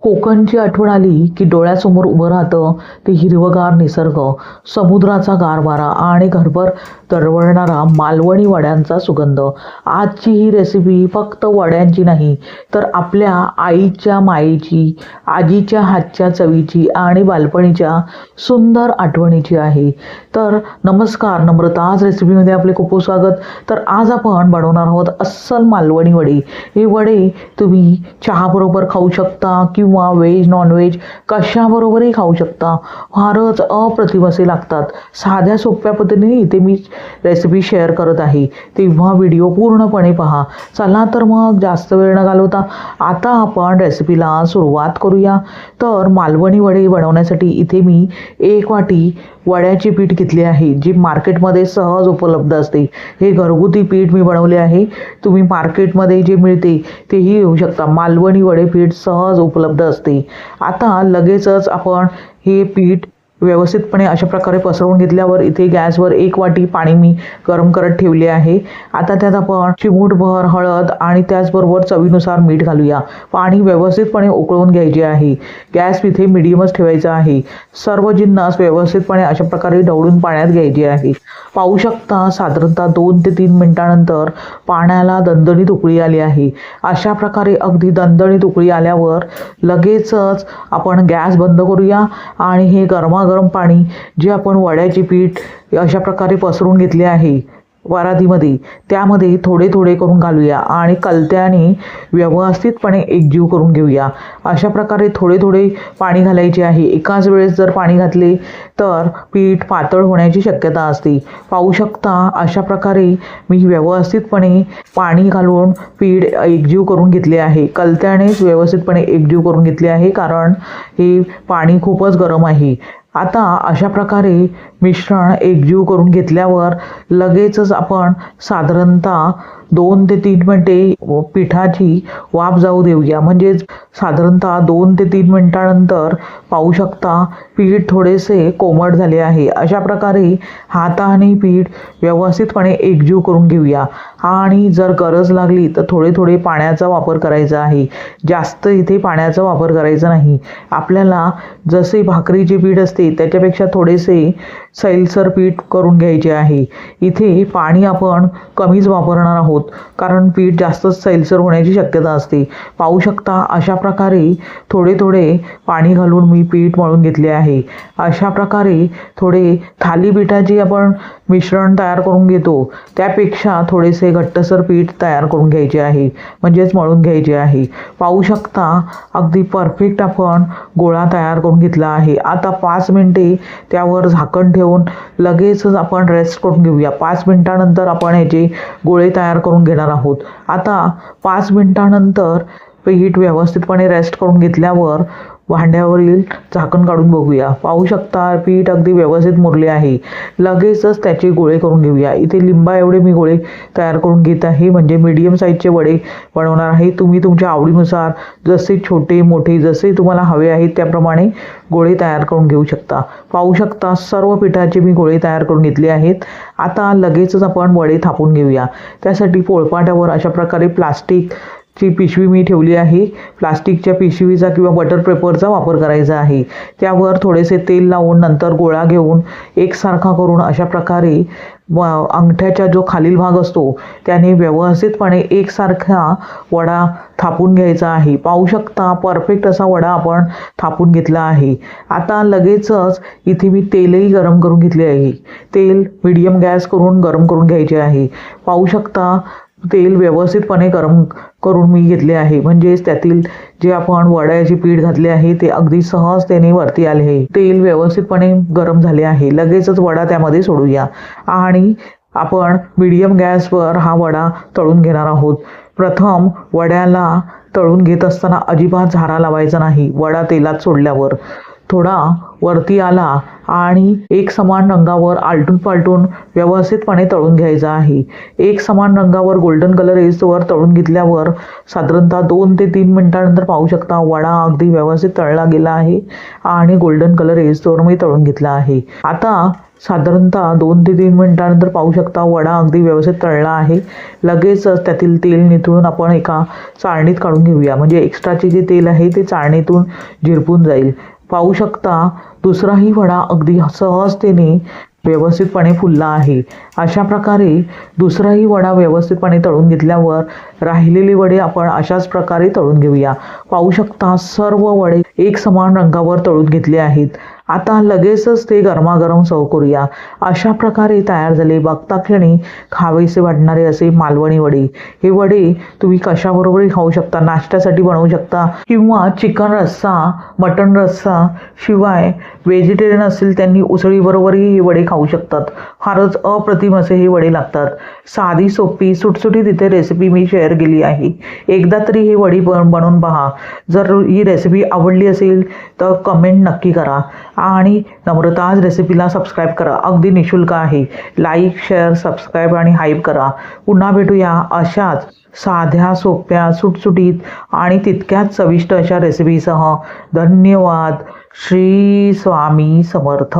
कोकणची आठवण आली की डोळ्यासमोर उभं राहतं ते हिरवगार निसर्ग, समुद्राचा गार वारा आणि घरभर दरवळणारा मालवणी वड्यांचा सुगंध. आजची ही रेसिपी फक्त वड्यांची नाही, तर आपल्या आईच्या मायेची, आजीच्या हातच्या चवीची आणि बालपणीच्या सुंदर आठवणीची आहे. तर नमस्कार, नम्रताज रेसिपीमध्ये आपले खूप खूप स्वागत. तर आज आपण बनवणार आहोत अस्सल मालवणी वडे. हे वडे तुम्ही चहाबरोबर खाऊ शकता किंवा व्हेज नॉनव्हेज कशाबरोबरही खाऊ शकता. फारच अप्रतिम असे लागतात. साध्या सोप्या पद्धतीने इथे मी रेसिपी शेअर करत आहे, तेव्हा व्हिडिओ पूर्णपणे पहा. चला तर मग जास्त वेळ न घालवता आता आपण रेसिपीला सुरुवात करूया. तर मालवणी वडे बनवण्यासाठी इथे मी 1 वाटी वड्याचे पीठ घेतले आहे, जे मार्केटमध्ये सहज उपलब्ध असते. हे घरगुती पीठ मी बनवले आहे. तुम्ही मार्केटमध्ये जे मिळते तेही घेऊ शकता. मालवणी वडे पीठ सहज उपलब्ध असते. आता लगेचच आपण हे पीठ व्यवस्थितपणे अशा प्रकारे पसरवून घेतल्यावर इथे गॅसवर 1 वाटी पाणी मी गरम करत ठेवले आहे. आता त्यात आपण चिमूटभर हळद आणि त्याचबरोबर चवीनुसार मीठ घालूया. पाणी व्यवस्थितपणे उकळून घ्यायचे आहे. गॅस इथे मिडियमच ठेवायचा आहे. सर्व जिन्नस व्यवस्थितपणे अशा प्रकारे ढवळून पाण्यात घ्यायचे आहे. पाहू शकता साधारणतः 2 ते 3 मिनिटांनंतर पाण्याला दणदणीत उकळी आली आहे. अशा प्रकारे अगदी दणदणीत उकळी आल्यावर लगेचच आपण गॅस बंद करूया आणि हे गरमागरम पाणी जे आपण वड्याचे पीठ अशा प्रकारे पसरून घेतले आहे वरातीमध्ये, त्यामध्ये थोडे थोडे करून घालूया आणि कलत्याने व्यवस्थितपणे एकजीव करून घेऊया. अशा प्रकारे थोडे थोडे पाणी घालायचे आहे. एकाच वेळेस जर पाणी घातले तर पीठ पातळ होण्याची शक्यता असते. पाहू शकता अशा प्रकारे मी व्यवस्थितपणे पाणी घालून पीठ एकजीव करून घेतले आहे. कलत्यानेच व्यवस्थितपणे एकजीव करून घेतले आहे, कारण हे पाणी खूपच गरम आहे. आता अशा प्रकारे मिश्रण एकजीव करून घेतल्यावर लगेचच आपण साधारणतः 2 ते 3 मिनिटे पिठाची वाफ जाऊ देऊया. म्हणजेच साधारणतः 2 ते 3 मिनिटानंतर पाहू शकता पीठ थोडेसे कोमट झाले आहे. अशा प्रकारे हाताने पीठ व्यवस्थितपणे एकजीव करून घेऊया आणि जर गरज लागली तर थोडे थोडे पाण्याचा वापर करायचा आहे. जास्त इथे पाण्याचा वापर करायचा नाही. आपल्याला जसे भाकरीचे पीठ असते त्याच्यापेक्षा थोडेसे सैलसर पीठ करून घ्यायचे आहे. इथे पाणी आपण कमीच वापरणार आहोत, कारण पीठ जास्त सैलसर होण्याची शक्यता असते. पाहू शकता अशा प्रकारे थोडे थोडे पाणी घालून मी पीठ मळून घेतले आहे. अशा प्रकारे थोडे थालीपीठाचे आपण मिश्रण तयार करून घेतो त्यापेक्षा थोडेसे घट्टसर पीठ तयार करून घ्यायचे आहे, म्हणजेच मळून घ्यायचे आहे. पाहू शकता अगदी परफेक्ट आपण गोळा तयार करून घेतला आहे. आता 5 मिनिटे त्यावर झाकण ठेवून लगेचच आपण रेस्ट करून घेऊया. 5 मिनिटानंतर आपण ह्याचे गोळे तयार करून घेणार आहोत. आता 5 मिनिटानंतर पीठ व्यवस्थितपणे रेस्ट करून घेतल्यावर भांड्यावरील झाकण काढून बघूया. पाहू शकता पीठ अगदी व्यवस्थित मुरले आहे. लगेचच त्याचे गोळे करून घेऊया. इथे लिंबा एवढे मी गोळे तयार करून घेत आहे, म्हणजे मीडियम साईजचे वडे बनवणार आहे. तुम्ही तुमच्या आवडीनुसार जसे छोटे मोठे जसे तुम्हाला हवे आहेत त्याप्रमाणे गोळे तयार करून घेऊ शकता. पाहू शकता सर्व पिठाचे मी गोळे तयार करून घेतले आहेत. आता लगेचच आपण वडे थापून घेऊया. त्यासाठी पोळपाटावर अशा प्रकारे प्लास्टिकची पिशवी मी ठेवली आहे. प्लास्टिकच्या पिशवीचा किंवा बटर पेपरचा वापर करायचा आहे. त्यावर थोडेसे तेल लावून नंतर गोळा घेऊन एकसारखा करून अशा प्रकारे अंगठ्याचा जो खालील भाग असतो त्याने व्यवस्थितपणे एकसारखा वडा थापून घ्यायचा आहे. पाहू शकता परफेक्ट असा वडा आपण थापून घेतला आहे. आता लगेचच इथे मी तेलही गरम करून घेतले आहे. तेल मीडियम गॅस करून गरम करून घ्यायचे आहे. पाहू शकता तेल व्यवस्थितपणे गरम करून मी घेतले आहे, म्हणजेच त्यातील जे आपण वड्याचे पीठ घातले आहे ते अगदी सहजतेने वरती आले आहे. तेल व्यवस्थितपणे गरम झाले आहे. लगेचच वडा त्यामध्ये सोडूया आणि आपण मीडियम गॅसवर हा वडा तळून घेणार आहोत. प्रथम वड्याला तळून घेत असताना अजिबात झारा लावायचा नाही. वडा तेलात सोडल्यावर थोडा वरती आला आणि एक समान रंगावर आलटून पालटून व्यवस्थितपणे तळून घ्यायचा आहे. एक समान रंगावर गोल्डन कलर येईस्तोवर तळून घेतल्यावर साधारणतः 2 ते 3 मिनिटानंतर पाहू शकता वडा अगदी व्यवस्थित तळला गेला आहे आणि गोल्डन कलर येईस्तोवर मी तळून घेतला आहे. आता साधारणतः 2 ते 3 मिनिटानंतर पाहू शकता वडा अगदी व्यवस्थित तळला आहे. लगेचच त्यातील तेल निथळून आपण एका चाळणीत काढून घेऊया, म्हणजे एक्स्ट्राचे जे तेल आहे ते चाळणीतून झिरपून जाईल. पाहू शकता दुसराही वडा अगदी सहजतेने व्यवस्थितपणे फुलला आहे. अशा प्रकारे दुसराही वडा व्यवस्थितपणे तळून घेतल्यावर राहिलेले वडे आपण अशाच प्रकारे तळून घेऊया. पाहू शकता सर्व वडे एक समान रंगावर तळून घेतले आहेत. आता लगेचच ते गरमागरम सर्व करूया. अशा प्रकारे तयार झाले बघता क्षणी खावेसे वाटणारे असे मालवणी वडे. हे वडे तुम्ही कशाबरोबरही खाऊ शकता, नाश्त्यासाठी बनवू शकता किंवा चिकन रस्सा, मटण रस्सा, शिवाय व्हेजिटेरियन असतील त्यांनी उसळीबरोबरही हे वडे खाऊ शकतात. फारच अप्रतिम असे हे वडे लागतात. साधी सोपी सुटसुटीत इथे रेसिपी मी शेअर केली आहे. एकदा तरी हे वडी बनवून पहा. जर ही रेसिपी आवडली असेल तर कमेंट नक्की करा आणि नम्रताज रेसिपीला सबस्क्राईब करा. अगदी निशुल्क आहे. लाईक, शेअर, सबस्क्राईब आणि हाईप करा. पुन्हा भेटूया अशाच साध्या, सोप्या, सुटसुटीत आणि तितक्याच चविष्ट अशा रेसिपीसह. धन्यवाद. श्री स्वामी समर्थ.